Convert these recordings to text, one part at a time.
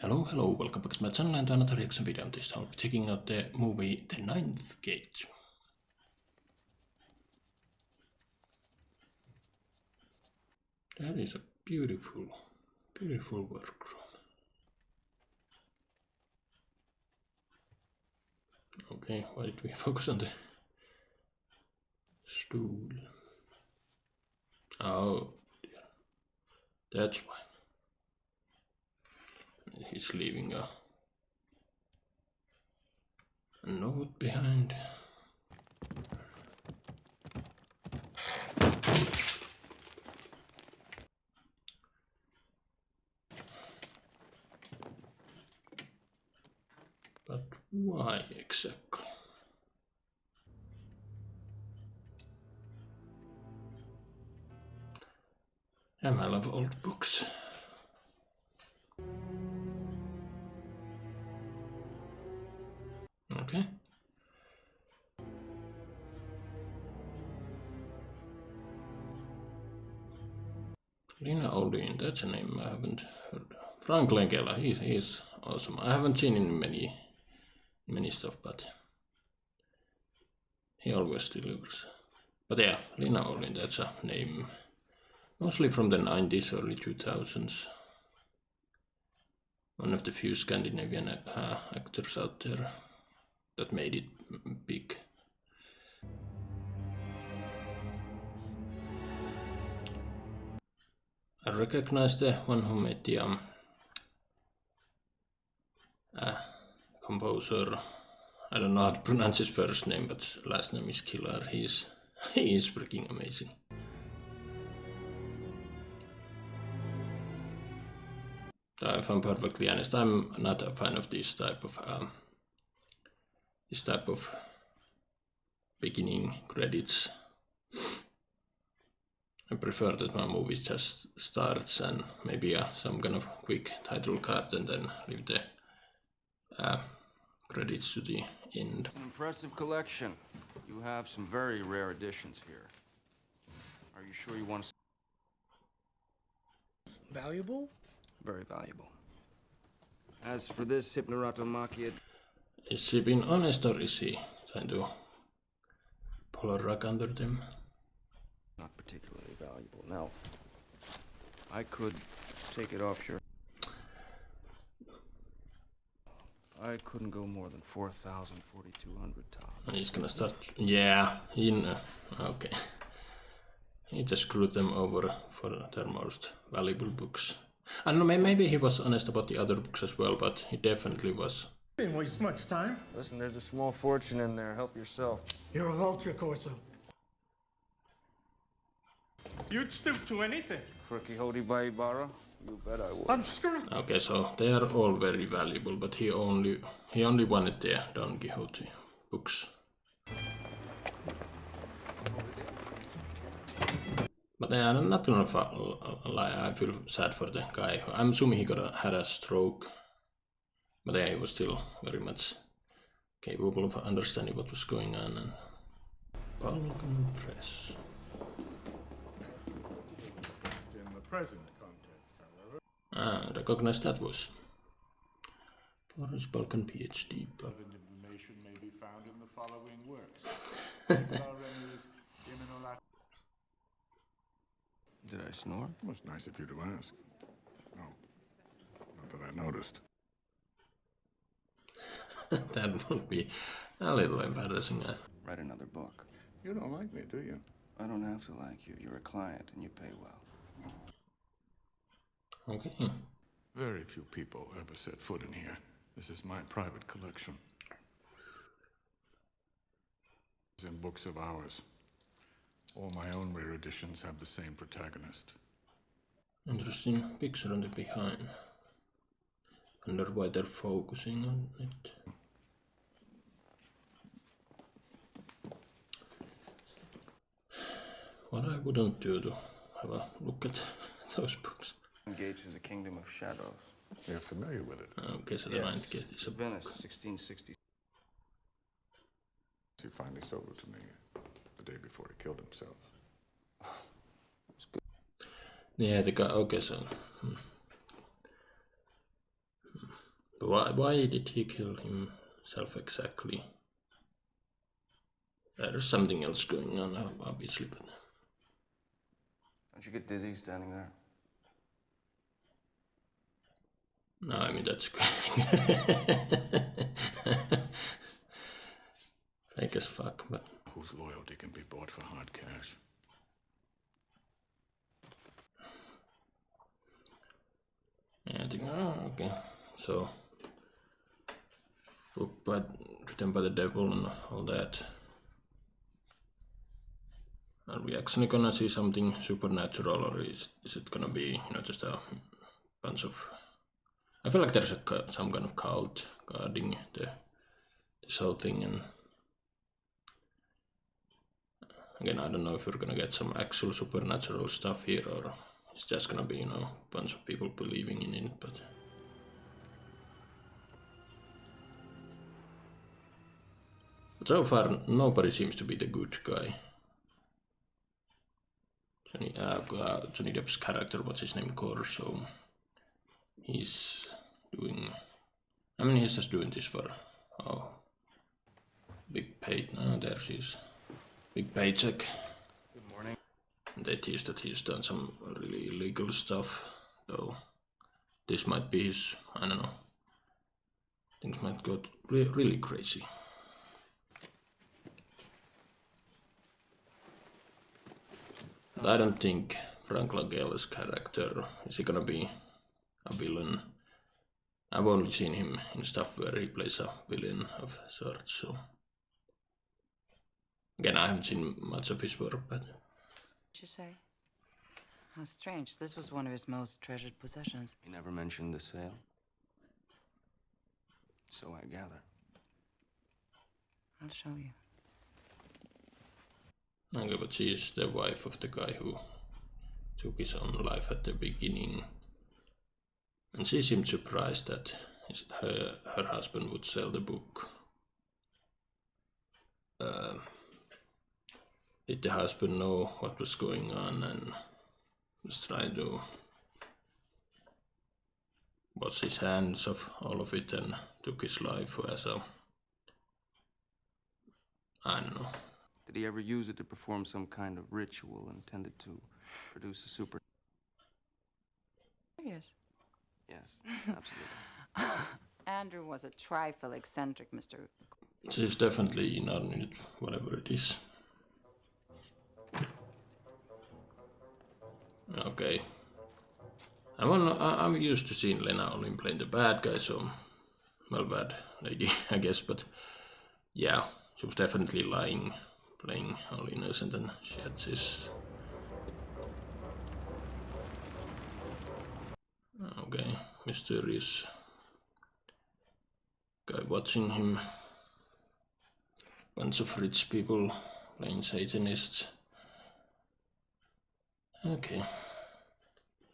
Hello, welcome back to my channel and to another reaction video. This time I'll be checking out the movie The Ninth Gate. That is a beautiful workroom. Okay, why did we focus on the stool? Oh, that's why. He's leaving a note behind. But why exactly? And I love old books. Okay. Lina Olin, that's a name I haven't heard. Frank Langella, he's awesome. I haven't seen him in many stuff, but he always delivers. But yeah, Lina Olin, that's a name mostly from the 90s, early 2000s. One of the few Scandinavian actors out there that made it big. I recognize the one who made the composer. I don't know how to pronounce his first name, but last name is Killer. He is freaking amazing. If I'm perfectly honest, I'm not a fan of this type of beginning credits. I prefer that my movie just starts and maybe some kind of quick title card and then leave the credits to the end. An impressive collection. You have some very rare editions here. Are you sure you want to... Valuable? Very valuable. As for this Hypnoratomachia... Is she being honest or is she trying to pull a rug under them? Not particularly valuable. Now, I could take it off your... I couldn't go more than 4,000, 4,200 tops. And he's gonna start... Yeah, okay. He just screwed them over for their most valuable books. I don't know, maybe he was honest about the other books as well, but he definitely was. Didn't waste much time. Listen, there's a small fortune in there. Help yourself. You're a vulture, Corso. You'd stoop to anything. For a Quixote Baibara? You bet I would. I'm screwed. Okay, so they are all very valuable, but he only wanted the Don Quixote books. But I'm not gonna lie, I feel sad for the guy. I'm assuming he had a stroke. But yeah, he was still very much capable of understanding what was going on. And Balkan Press. In the present context, however, Recognize that voice. Boris Balkan PhD. Relevant information may be found in the following works. Did I snore? Well, it's nice of you to ask. No, not that I noticed. That would be a little embarrassing. Write another book. You don't like me, do you? I don't have to like you. You're a client and you pay well. Okay. Very few people ever set foot in here. This is my private collection. It's in books of ours. All my own rare editions have the same protagonist. Interesting picture on the behind. Wonder why they're focusing on it. What I wouldn't do to have a look at those books. Engaged in the Kingdom of Shadows. You're familiar with it. Okay, so the Ninth Gate is a Venice, 1660. He finally sold it to me the day before he killed himself. yeah, the guy. Okay, so Why did he kill himself exactly? There's something else going on, obviously, but... Don't you get dizzy standing there? No, I mean, that's... fake as fuck, but... Whose loyalty can be bought for hard cash? Yeah, I think, oh, okay. So... written by the devil and all that. Are we actually gonna see something supernatural, or is it gonna be, just a bunch of... I feel like there's some kind of cult guarding this whole thing, and again, I don't know if we're gonna get some actual supernatural stuff here, or it's just gonna be, a bunch of people believing in it, but... But so far, nobody seems to be the good guy. Johnny Depp's character, what's his name, Corso, he's doing... I mean, he's just doing this for... big pay... No, there she is. Big paycheck. Good morning. And they tease that he's done some really illegal stuff, though this might be his... I don't know. Things might go really crazy. But I don't think Frank Lagelle's character, is he gonna be a villain? I've only seen him in stuff where he plays a villain of sorts, so... Again, I haven't seen much of his work, but... What'd you say? How strange. This was one of his most treasured possessions. He never mentioned the sale. So I gather. I'll show you. Okay, but she is the wife of the guy who took his own life at the beginning. And she seemed surprised that her husband would sell the book. Did the husband know what was going on and was trying to wash his hands of all of it and took his life as a... I don't know. Did he ever use it to perform some kind of ritual intended to produce a super... Yes. Yes, absolutely. Andrew was a trifle eccentric, Mr. She's definitely in on it, whatever it is. Okay. I'm used to seeing Lena Olin playing the bad guy, so... Well, bad lady, I guess, but... Yeah, she was definitely lying, playing all innocent, and she had this... Okay, mysterious guy watching him. Bunch of rich people playing Satanists. Okay.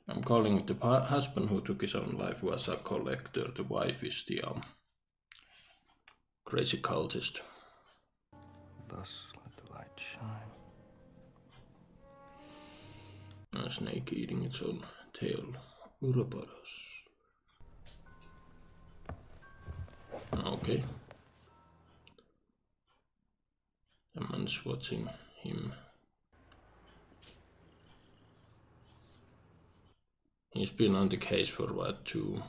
I'm calling it the husband who took his own life was a collector. The wife is the crazy cultist. Thus let the light shine. A snake eating its own tail. Ouroboros. Okay. Someone's watching him. He's been on the case for what, 2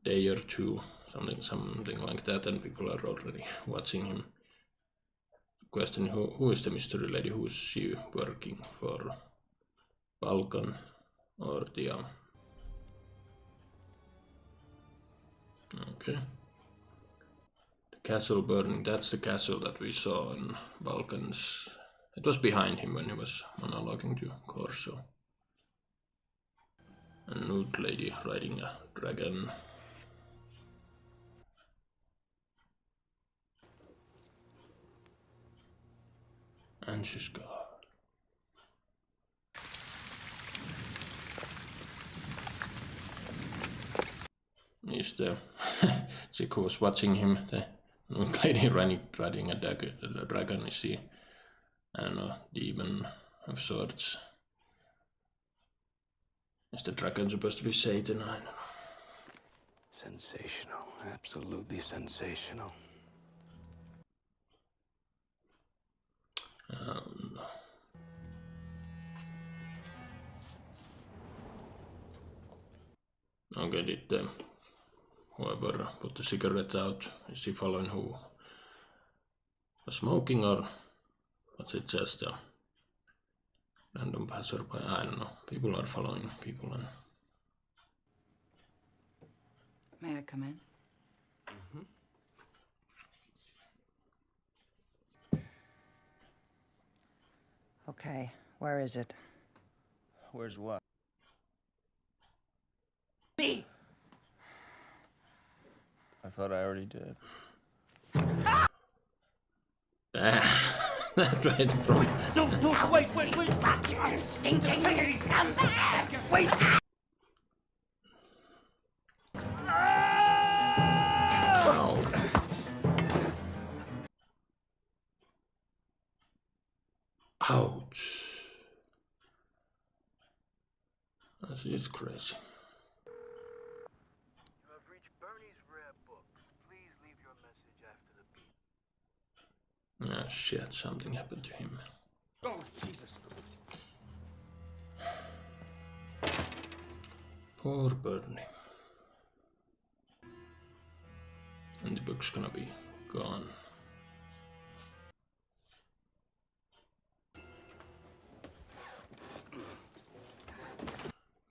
day or 2, something like that, and people are already watching him. Question: who is the mystery lady? Who is she working for? Balkan or the okay. The castle burning, that's the castle that we saw in Balkans. It was behind him when he was monologuing to Corso. A nude lady riding a dragon. And she's gone. Is the chick who was watching him, the nude lady riding a dragon, is he, I don't know, demon of sorts? Is the dragon supposed to be Satan? I don't know. Sensational. Absolutely sensational. No. Okay, did whoever put the cigarette out, is he following who was smoking, or was it just a random passerby? I don't know. People are following people. And May I come in? Okay, where is it? Where's what? Me! I thought I already did. that right from No, wait! Stinking fingers, come back! Wait! Ow. Ouch. This is crazy. You have reached Bernie's Rare Books. Please leave your message after the beep. Oh shit, something happened to him. Oh, Jesus. Poor Bernie. And the book's gonna be gone.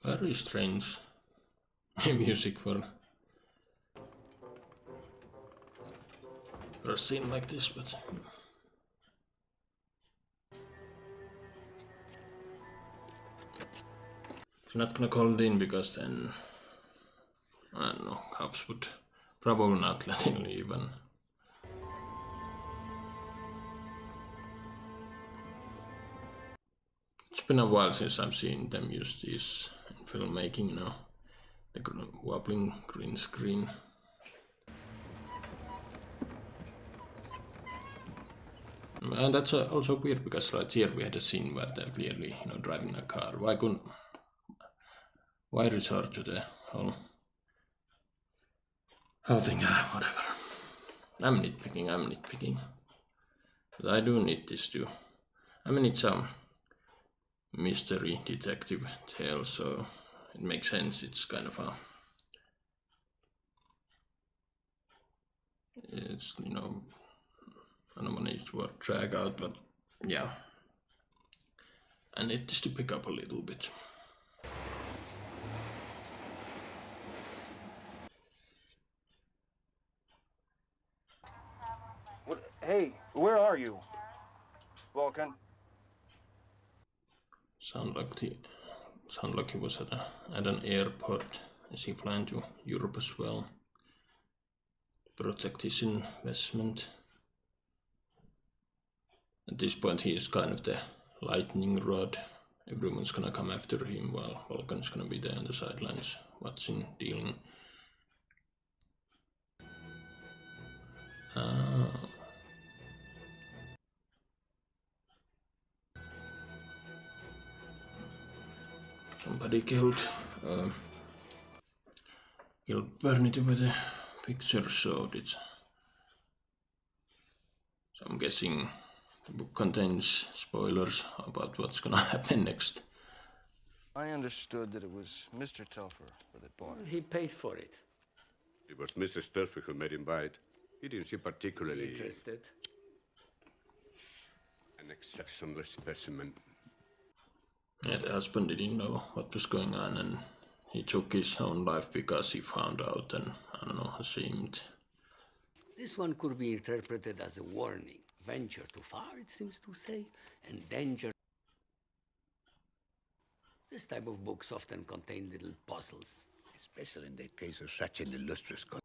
Very strange music for a scene like this, but it's not gonna call it in because then I don't know, cops would probably not let him leave. And it's been a while since I've seen them use this in filmmaking, you know, the wobbling green screen. And that's also weird because right here we had a scene where they're clearly, you know, driving a car. Why resort to the whole thing? Whatever. I'm nitpicking. But I do need this too. I mean, it's a mystery detective tale, so it makes sense. It's kind of it's, you know, I don't want to use the word drag out, but yeah. I need this to pick up a little bit. What? Hey, where are you? Vulcan? Sound like he was at an airport. Is he flying to Europe as well? Protect his investment. At this point he is kind of the lightning rod. Everyone's gonna come after him while Vulcan's gonna be there on the sidelines watching, dealing. Somebody killed Bernie with a picture, so I'm guessing the book contains spoilers about what's gonna happen next. I understood that it was Mr. Telfer that bought it. He paid for it. It was Mrs. Telfer who made him buy it. He didn't seem particularly Interested. an exceptional specimen. Yeah, the husband didn't know what was going on, and he took his own life because he found out and, I don't know, ashamed. This one could be interpreted as a warning. Venture too far, it seems to say, and danger. This type of books often contain little puzzles. Especially in the case of such an illustrious con.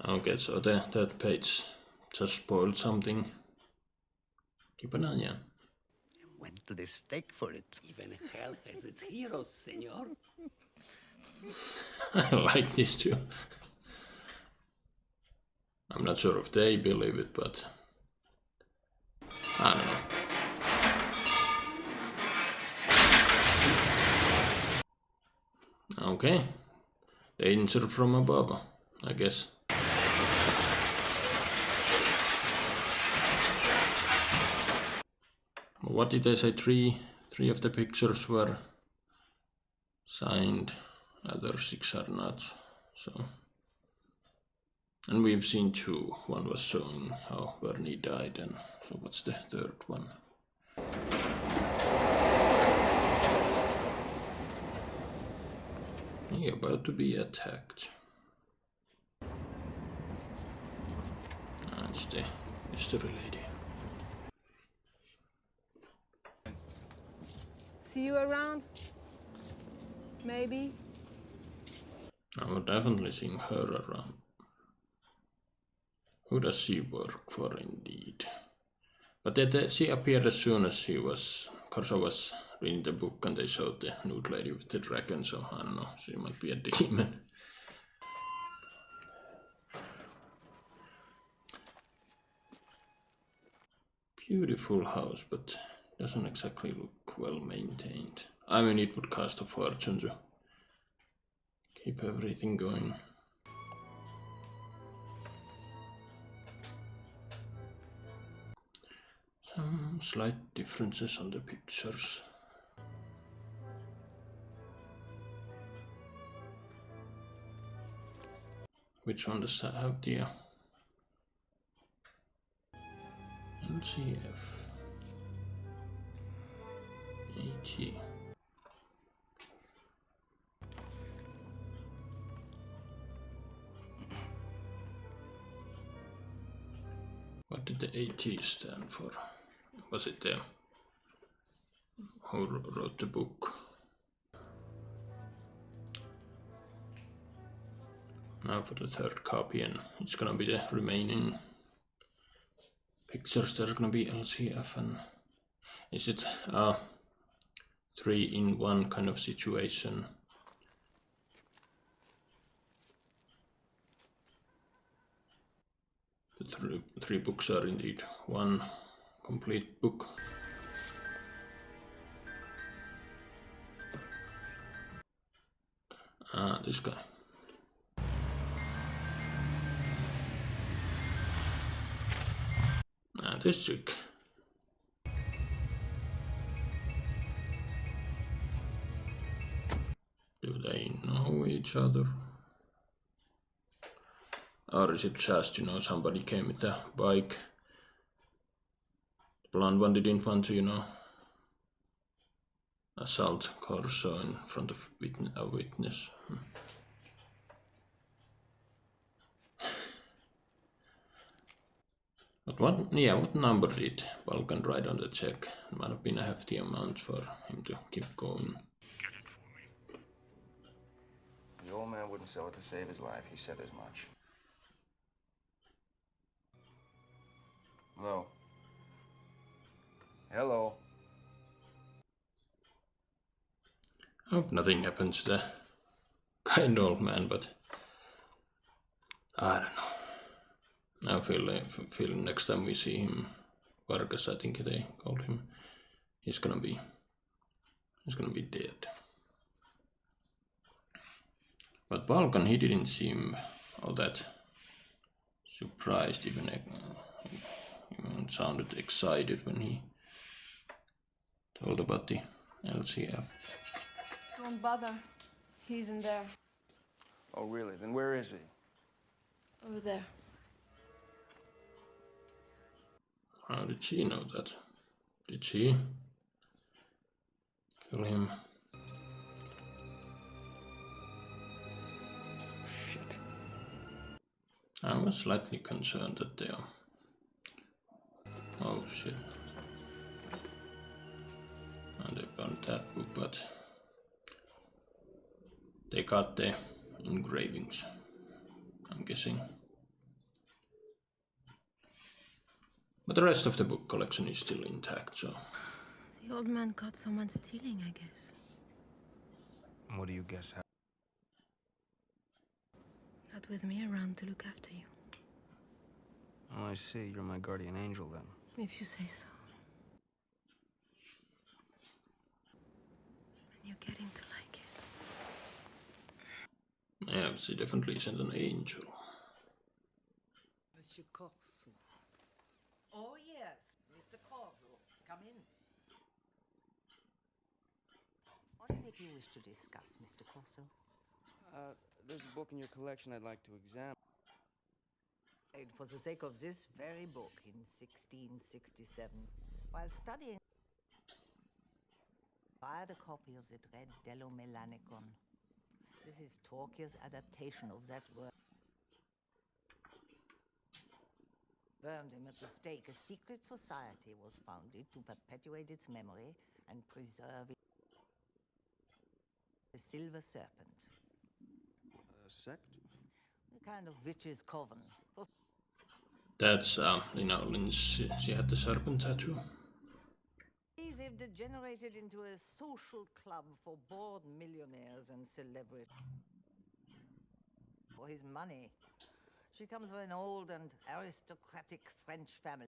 Okay, so that page just spoiled something. Keep an eye on. Went to the stake for it. Even hell has its heroes, senor. I like this too. I'm not sure if they believe it, but I don't know. Okay, Danger from above, I guess. What did I say? Three of the pictures were signed, other 6 are not. So, and we've seen 2. One was showing how Bernie died, and so what's the third one? He about to be attacked. That's the mystery lady. See you around? Maybe? I'm definitely seeing her around. Who does she work for indeed? But she appeared as soon as Corso was reading the book and they showed the nude lady with the dragon, so I don't know, she might be a demon. Beautiful house, but doesn't exactly look well maintained. I mean, it would cost a fortune to keep everything going. Some slight differences on the pictures. Which one does that have the LCF? AT. What did the AT stand for? Was it the who wrote the book? Now for the third copy, and it's gonna be the remaining pictures. There's gonna be LCF, and is it a 3-in-1 kind of situation? The three books are indeed one complete book. Ah, this guy. Ah, this chick. Do they know each other? Or is it just, you know, somebody came with a bike? The blonde one didn't want to, you know, assault Corso in front of a witness. But what number did Balkan write on the check? It might have been a hefty amount for him to keep going. Get it for me. The old man wouldn't sell it to save his life. He said as much. Hello. Hello. I hope nothing happens to the kind old man, but I don't know. I feel next time we see him, Vargas, I think they called him, he's gonna be dead. But Balkan, he didn't seem all that surprised, even sounded excited when he told about the LCF. Don't bother. He's in there. Oh, really? Then where is he? Over there. How did she know that? Did she kill him? Shit. I was slightly concerned that they are... Oh shit. And they burned that book, but they got the engravings, I'm guessing. But the rest of the book collection is still intact, so... The old man caught someone stealing, I guess. What do you guess happened? Not with me around to look after you. Oh, I see. You're my guardian angel, then. If you say so. And you're getting to like it. Yeah, she definitely isn't an angel. Monsieur Corso. Oh, yes, Mr. Corso. Come in. What is it you wish to discuss, Mr. Corso? There's a book in your collection I'd like to examine. For the sake of this very book in 1667, while studying, I had a copy of the Dread Dello Melanicon. This is Tolkien's adaptation of that work. Burned him at the stake. A secret society was founded to perpetuate its memory and preserve the Silver Serpent. A sect? A kind of witch's coven. That's Lina Lynch. She had the serpent tattoo. They've degenerated into a social club for bored millionaires and celebrities. For his money. She comes from an old and aristocratic French family.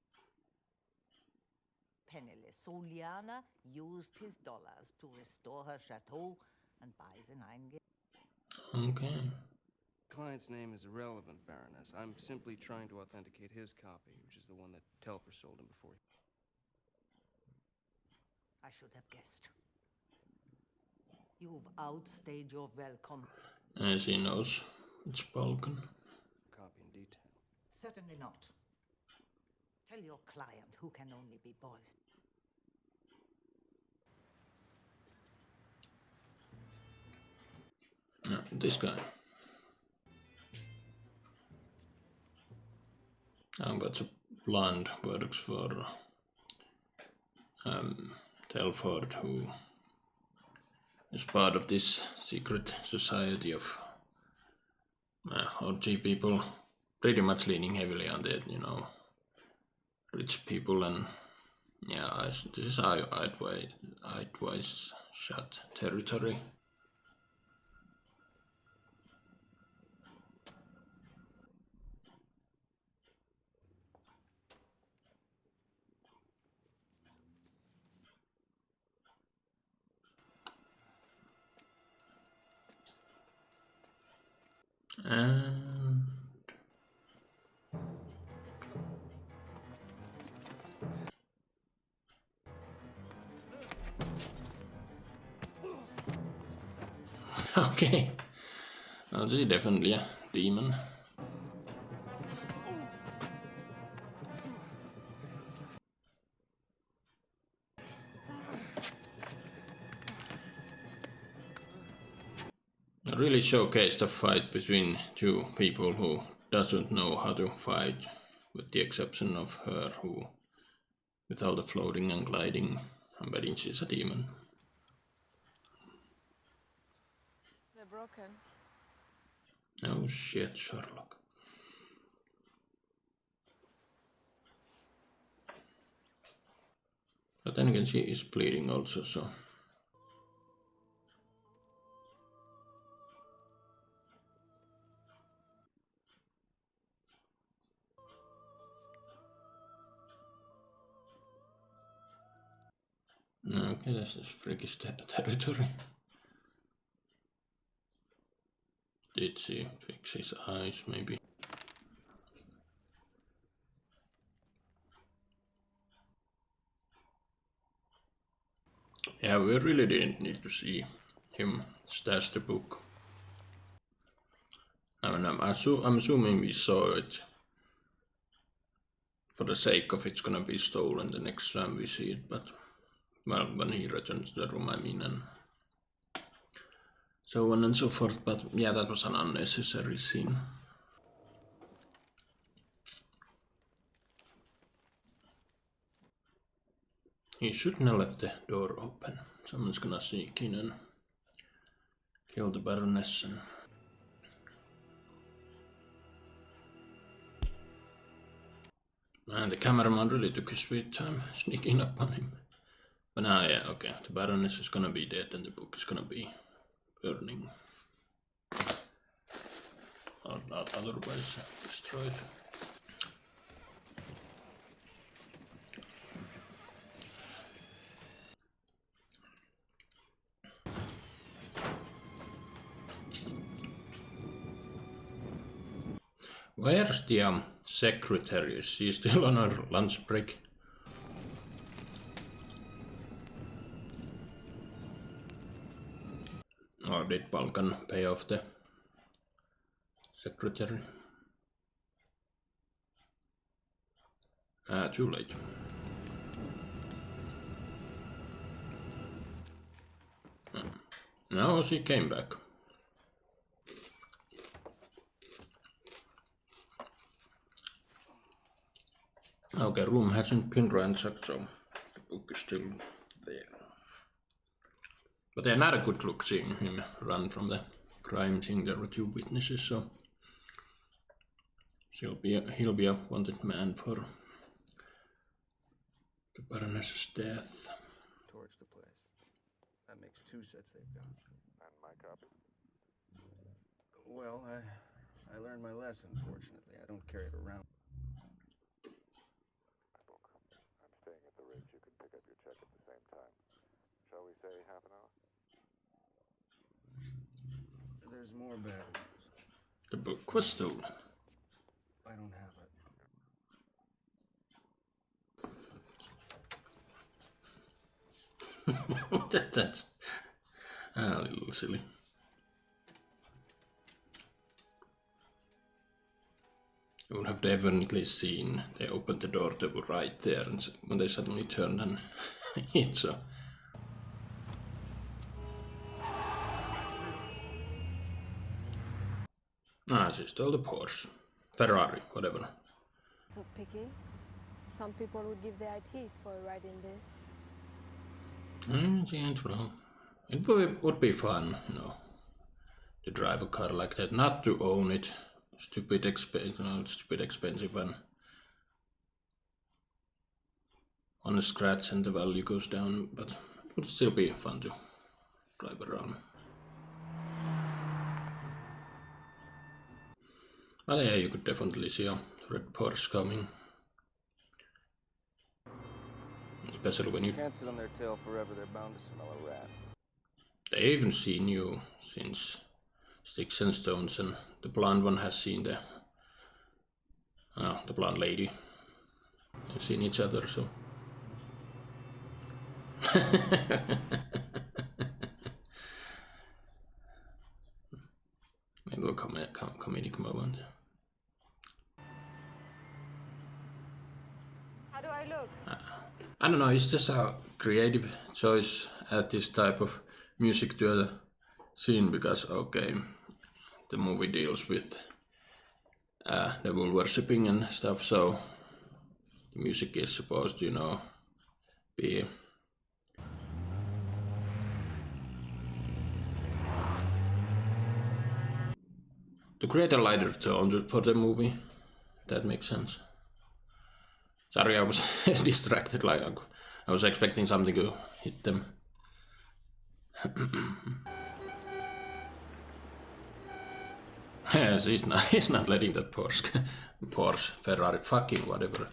Penniless, so Liana used his dollars to restore her chateau and buy the 9 gates. Okay. Client's name is irrelevant, Baroness. I'm simply trying to authenticate his copy, which is the one that Telfer sold him before. I should have guessed. You've outstayed your welcome. As he knows, it's Balkan. Copy in detail. Certainly not. Tell your client who can only be boys. No, this guy. But the blonde works for Telford, who is part of this secret society of OG people, pretty much leaning heavily on the, rich people, and yeah, this is Eyedwise shut territory. And okay, well, this is definitely a demon. Really showcased the fight between two people who doesn't know how to fight, with the exception of her, who, with all the floating and gliding, I'm betting she's a demon. They're broken. Oh shit, Sherlock. But then again, she is bleeding also, so... Okay, this is freakish territory. Did she fix his eyes, maybe? Yeah, we really didn't need to see him stash the book. I mean, I'm assuming we saw it for the sake of it's gonna be stolen the next time we see it, but... Well, when he returns to the room, I mean, and so on and so forth, but yeah, that was an unnecessary scene. He shouldn't have left the door open. Someone's gonna sneak in and kill the Baroness. And the cameraman really took his sweet time sneaking up on him. But now, yeah, okay, the Baroness is gonna be dead and the book is gonna be burning. Or otherwise destroyed. Where's the secretary? Is she still on her lunch break? Or did Balkan pay off the secretary? Too late. No, she came back. Okay, room hasn't been ransacked, so the book is still there. But they're not a good look seeing him run from the crime scene. There were 2 witnesses, so he'll be a wanted man for the Baroness's death. Torch the place. That makes 2 sets they've got. And my copy? Well, I learned my lesson, fortunately. I don't carry it around. I'm staying at the Ridge. You can pick up your check at the same time. Shall we say half an hour? There's more bad news. The book was stolen. I don't have it. That's a little silly. You would have definitely seen they opened the door, they were right there, and when they suddenly turned and hit, so. She stole the Porsche. Ferrari, whatever. So picky. Some people would give their teeth for a ride in this. She ain't wrong. It would be fun, you know, to drive a car like that. Not to own it. Stupid expensive and on a scratch and the value goes down, but it would still be fun to drive around. But yeah, you could definitely see a red Porsche coming. Especially when you can't sit on their tail forever, they're bound to smell a rat. They even seen you since Sticks and Stones, and the blonde one has seen the blonde lady. They've seen each other, so. A little comedic moment. How do I look? I don't know, it's just a creative choice at this type of music to the scene, because okay, the movie deals with devil worshipping and stuff, so the music is supposed to, you know, be to create a lighter tone for the movie. That makes sense. Sorry, I was distracted, like I was expecting something to hit them. Yes, he's not letting that Porsche, Ferrari, fucking whatever.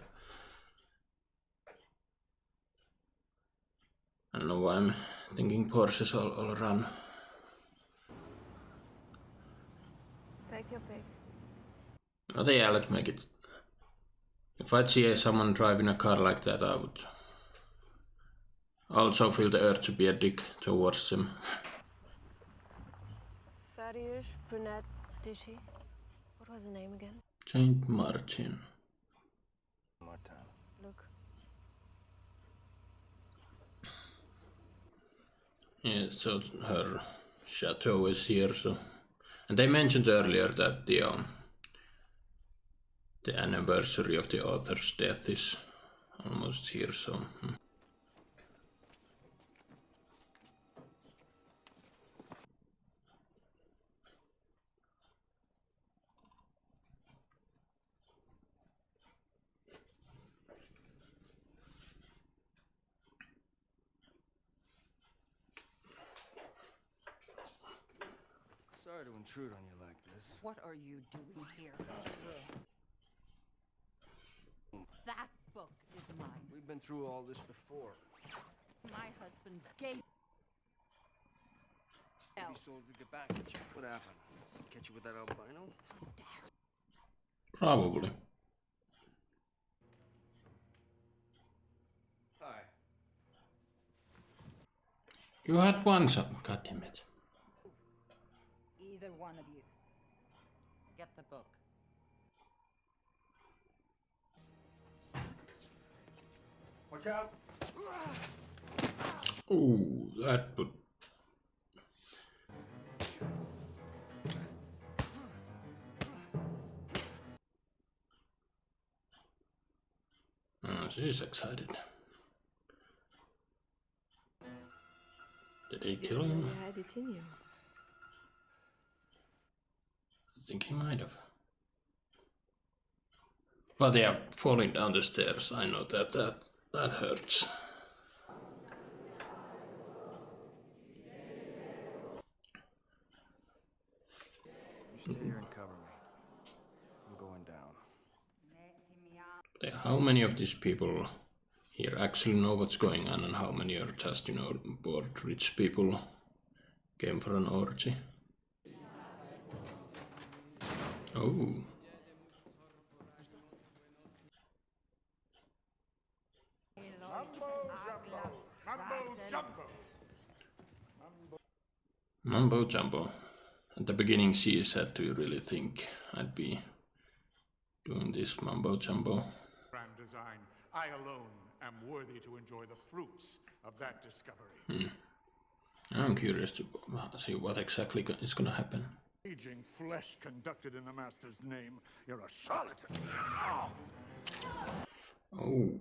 I don't know why I'm thinking Porsches all around. Take your pick. Oh yeah, let's make it. If I'd see someone driving a car like that, I would also feel the urge to be a dick towards them. 30-ish, brunette, dishy. What was the name again? Saint Martin. Look. Yeah, so her chateau is here, so. And they mentioned earlier that the anniversary of the author's death is almost here, so. Sorry to intrude on you like this. What are you doing here? That book is mine. We've been through all this before. My husband gave. We sold to get back at you. What happened? Catch you with that albino? Probably. Hi. You had one shot. God damn it. Either one of you. Get the book. Watch out. Ooh, that would. Oh, she's excited. Did he kill him? You had it in you. I think he might have. But yeah, falling down the stairs, I know that hurts. You stay here and cover me. I'm going down. Yeah, how many of these people here actually know what's going on, and how many are just, bored rich people came for an orgy? Oh. Mumbo jumbo. At the beginning she said, do you really think I'd be doing this mumbo jumbo? Grand design. I alone am worthy to enjoy the fruits of that discovery. I'm curious to see what exactly is gonna happen. Aging flesh conducted in the Master's name. You're a charlatan. Oh.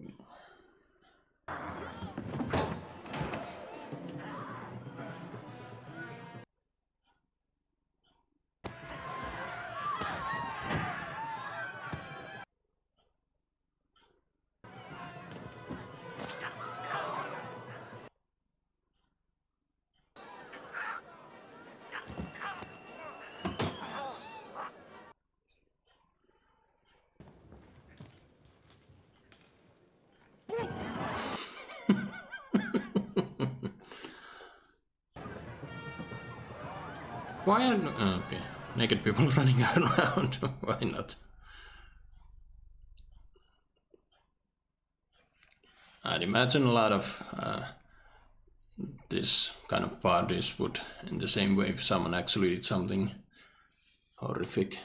Why are okay, naked people running around? Why not? I'd imagine a lot of this kind of parties would, in the same way, if someone actually did something horrific.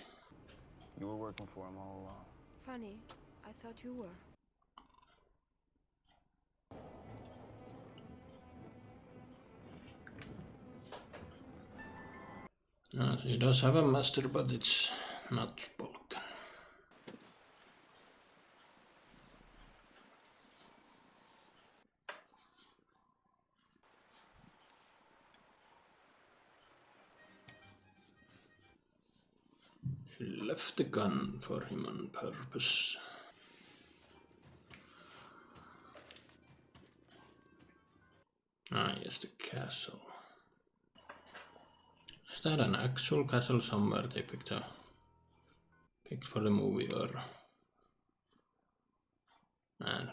You were working for him all along. Funny, I thought you were. He does have a master, but it's not Vulcan. She left the gun for him on purpose. Ah, yes, the castle. Is that an actual castle somewhere they picked for the movie, or I don't know.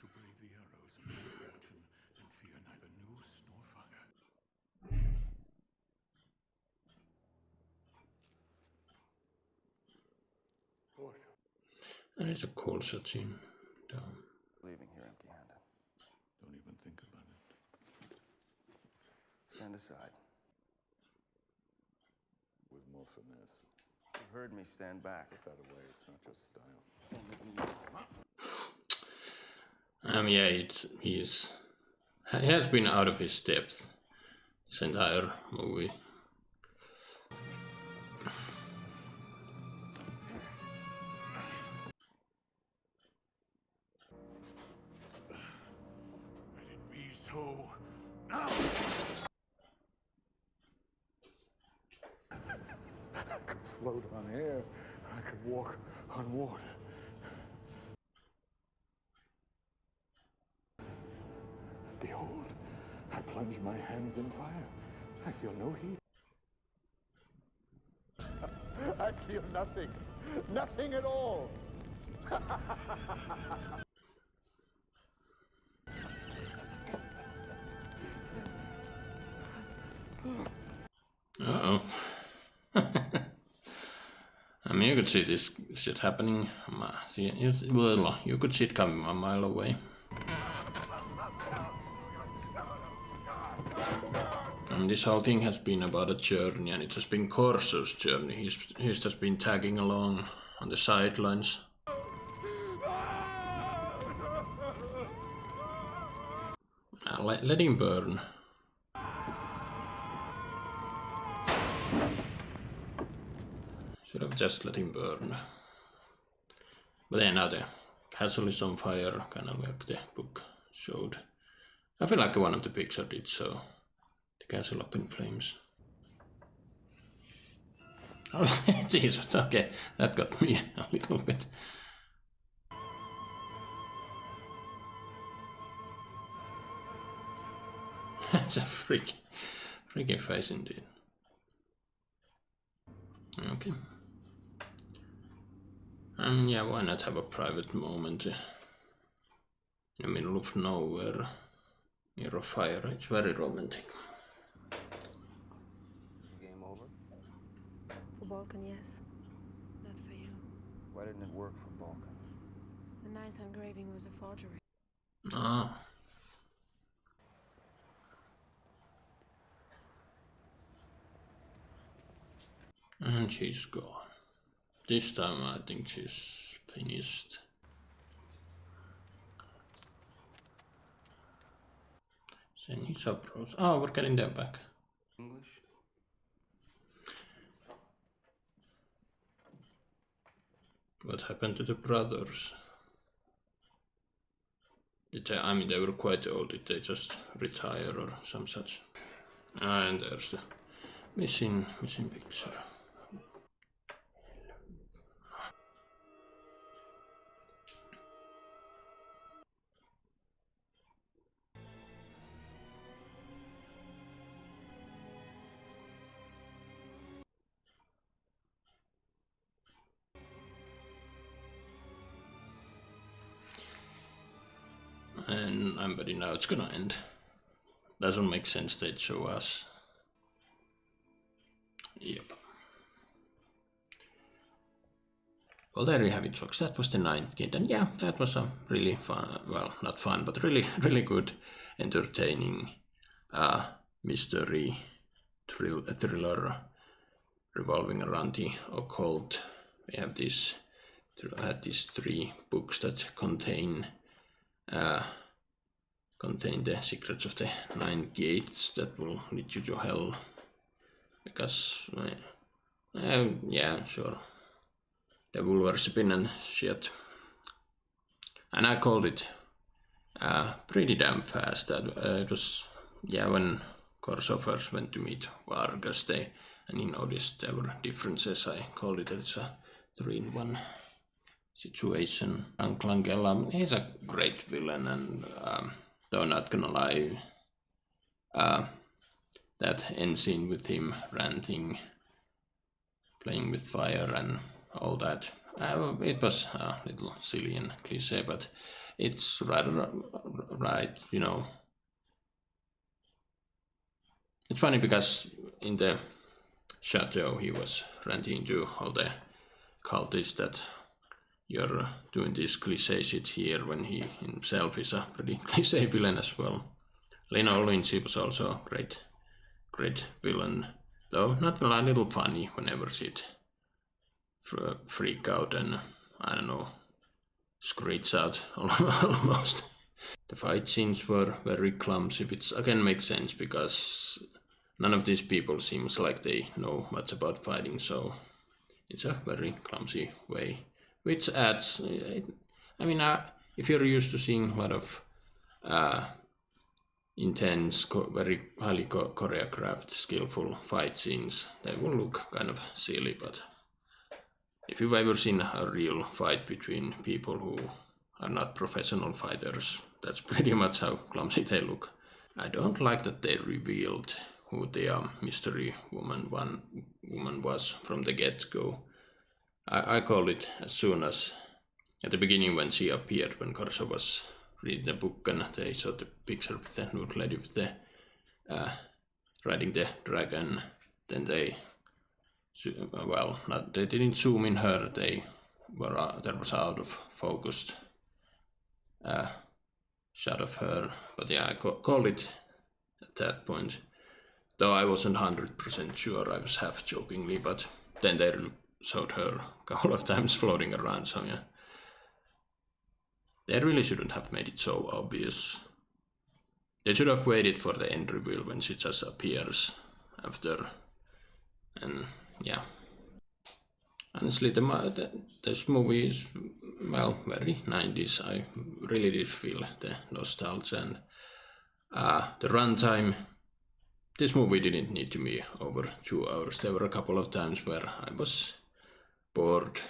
To brave the arrows of misfortune and fear neither noose nor fire. And it's a cool scene. Leaving here empty-handed. Don't even think about it. Stand aside. With more finesse. You heard me. Stand back. Put that away. It's not your style. Yeah, he has been out of his depth this entire movie. Let it be so now. I could float on air. I could walk on water. Behold, I plunge my hands in fire. I feel no heat. I feel nothing. Nothing at all. Uh-oh. I mean, you could see this shit happening. Well, you could see it coming a mile away. And this whole thing has been about a journey, and it has been Corso's journey. He's just been tagging along on the sidelines. Let him burn. Should have just let him burn. But then now the castle is on fire, kind of like the book showed. I feel like one of the Pixar did so. The castle up in flames. Oh, Jesus, okay, that got me a little bit. That's a freaking face indeed. Okay. Yeah, why not have a private moment in the middle of nowhere, near a fire? It's very romantic. Game over? For Balkan, yes. Not for you. Why didn't it work for Balkan? The 9th engraving was a forgery. Ah. And she's gone. This time I think she's finished. Zenith's approach. Oh, we're getting them back. English? What happened to the brothers? I mean, they were quite old. Did they just retire or some such? And there's the missing picture. And I'm betting now it's gonna end. Doesn't make sense they'd show us. Yep. Well, there you have it, folks. That was the 9th Kid, and yeah, that was a really fun, well, not fun, but really good, entertaining mystery thriller revolving around the occult. We have these 3 books that contain the secrets of the 9 gates that will lead you to hell. Because, yeah, sure. Devil worshipping and shit. And I called it pretty damn fast. It was, yeah, when Corso first went to meet Vargas, and he noticed there were differences. I called it as a 3-in-1 situation. Frank Langella, he's a great villain, and though not gonna lie, that end scene with him ranting, playing with fire and all that, it was a little silly and cliche, but it's rather right, you know. It's funny because in the chateau he was ranting to all the cultists that you're doing this cliche shit here, when he himself is a pretty cliche villain as well. Lena Olin, she was also a great villain, though not a little funny whenever she'd freak out and, I don't know, screech out almost. The fight scenes were very clumsy, which again makes sense because none of these people seems like they know much about fighting, so it's a very clumsy way. Which adds, I mean, if you're used to seeing a lot of intense, very highly choreographed, skillful fight scenes, they will look kind of silly, but if you've ever seen a real fight between people who are not professional fighters, that's pretty much how clumsy they look. I don't like that they revealed who the mystery woman was from the get-go. I called it as soon as, at the beginning when she appeared, when Corso was reading the book and they saw the picture with the nude lady with the riding the dragon. Then they, well, they didn't zoom in her. They were there was out of focused shot of her. But yeah, I called it at that point. Though I wasn't 100% sure. I was half jokingly, but then they showed her a couple of times floating around. So yeah, they really shouldn't have made it so obvious. They should have waited for the end reveal when she just appears after. And yeah, honestly, this movie is, well, very 90s. I really did feel the nostalgia and the runtime. This movie didn't need to be over 2 hours. There were a couple of times where I was bored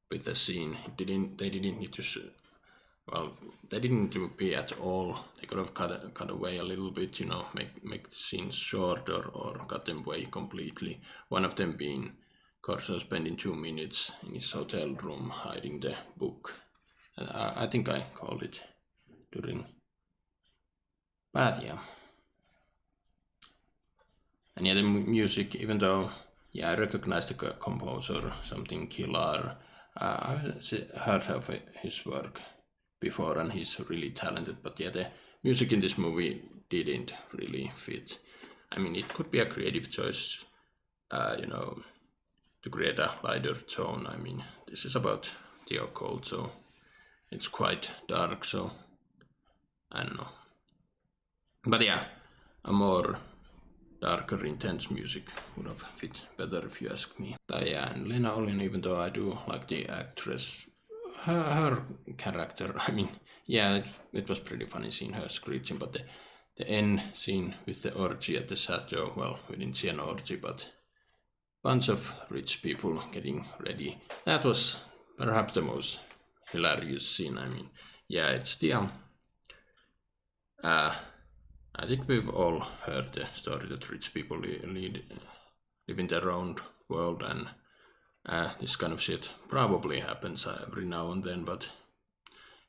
with the scene. They didn't need to. Well, they didn't need to be at all. They could have cut away a little bit, you know, make the scenes shorter or cut them away completely. One of them being Corso spending 2 minutes in his hotel room hiding the book. I think I called it during. But yeah. And yeah, the music, even though, yeah, I recognized the composer, something Killer. I've heard of his work before and he's really talented, but yeah, the music in this movie didn't really fit. I mean, it could be a creative choice, you know, to create a lighter tone. I mean, this is about the occult, so it's quite dark, so I don't know. But yeah, a more darker, intense music would have fit better if you ask me. Yeah, and Lena Olin, even though I do like the actress, her character, I mean, yeah, it was pretty funny seeing her screeching, but the end scene with the orgy at the chateau, well, we didn't see an orgy, but bunch of rich people getting ready. That was perhaps the most hilarious scene. I mean, yeah, it's the I think we've all heard the story that rich people live in their own world, and this kind of shit probably happens every now and then, but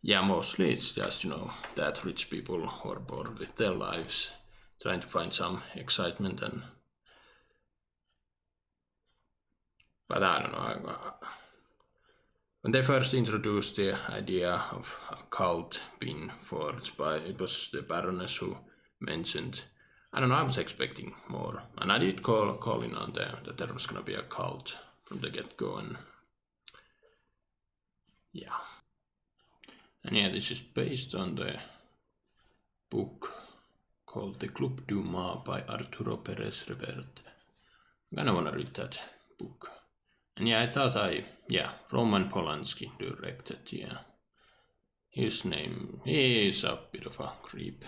yeah, mostly it's just, you know, that rich people who are bored with their lives, trying to find some excitement. And but I don't know, when they first introduced the idea of a cult being forged by, it was the Baroness who mentioned, I don't know, I was expecting more, and I did call in on that there was gonna be a cult from the get-go, and yeah. And yeah, this is based on the book called The Club du Mât by Arturo Pérez Reverte. I kinda wanna read that book. And yeah, I thought Roman Polanski directed, yeah. His name, he is a bit of a creep.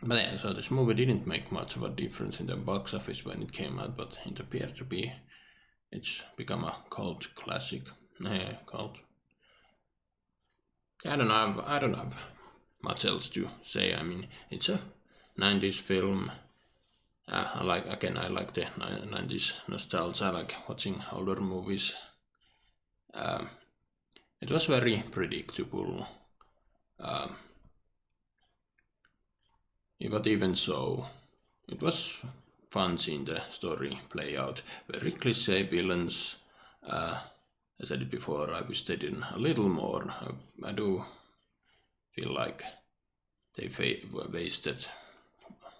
But yeah, so this movie didn't make much of a difference in the box office when it came out, but it appeared to be, it's become a cult classic. Cult. I don't have much else to say. I mean, it's a 90s film. I like the 90s nostalgia. I like watching older movies. It was very predictable. But even so, it was fun seeing the story play out. Very cliché villains. I said it before, I wish they did a little more. I do feel like they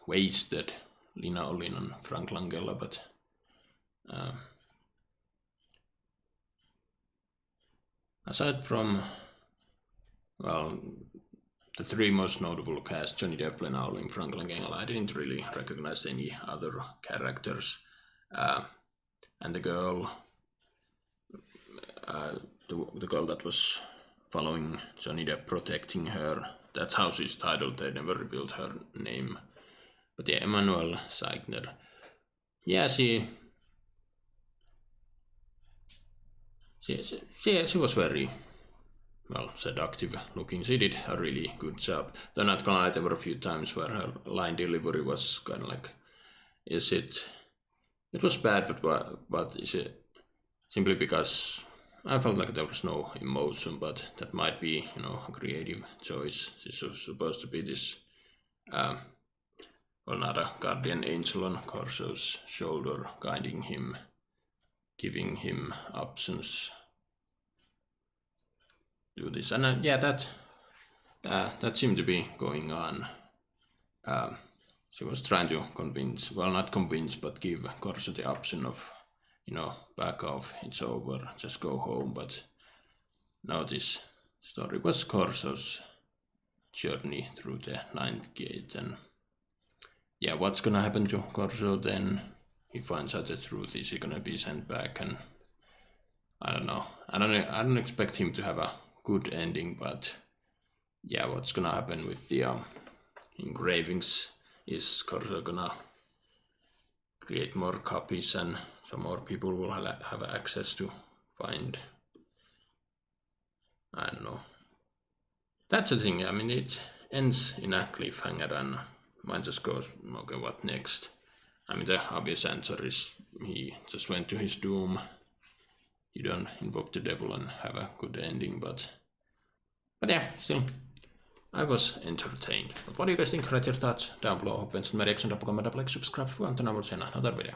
wasted Lena Olin and Frank Langella, but aside from, well, the three most notable cast, Johnny Depp, Lena Olin, Frank Langella, I didn't really recognize any other characters. And the girl, the girl that was following Johnny Depp, protecting her, that's how she's titled, they never revealed her name. But yeah, Emmanuelle Seigner, yeah, she was very, well, seductive looking. She did a really good job. Though not gonna lie, there were a few times where her line delivery was kind of like, it was bad, but is it simply because I felt like there was no emotion, but that might be, you know, a creative choice. She's supposed to be this, another guardian angel on Corso's shoulder, guiding him, giving him options. Do this, and yeah, that seemed to be going on. She was trying to convince, well, not convince, but give Corso the option of, back off, it's over, just go home. But now this story was Corso's journey through the Ninth Gate, and yeah, what's gonna happen to Corso then? He finds out the truth. Is he gonna be sent back? And I don't know. I don't expect him to have a good ending, but yeah, what's gonna happen with the engravings? Is Corso gonna create more copies and so more people will have access to find? I don't know. That's the thing. I mean, it ends in a cliffhanger and mine just goes, okay, what next? I mean, the obvious answer is he just went to his doom. You don't invoke the devil and have a good ending, but yeah, still, I was entertained. But what do you guys think? Write your thoughts down below. Hoppas att med reaktion på kommande, like, subscribe if you want, and I will see you in another video.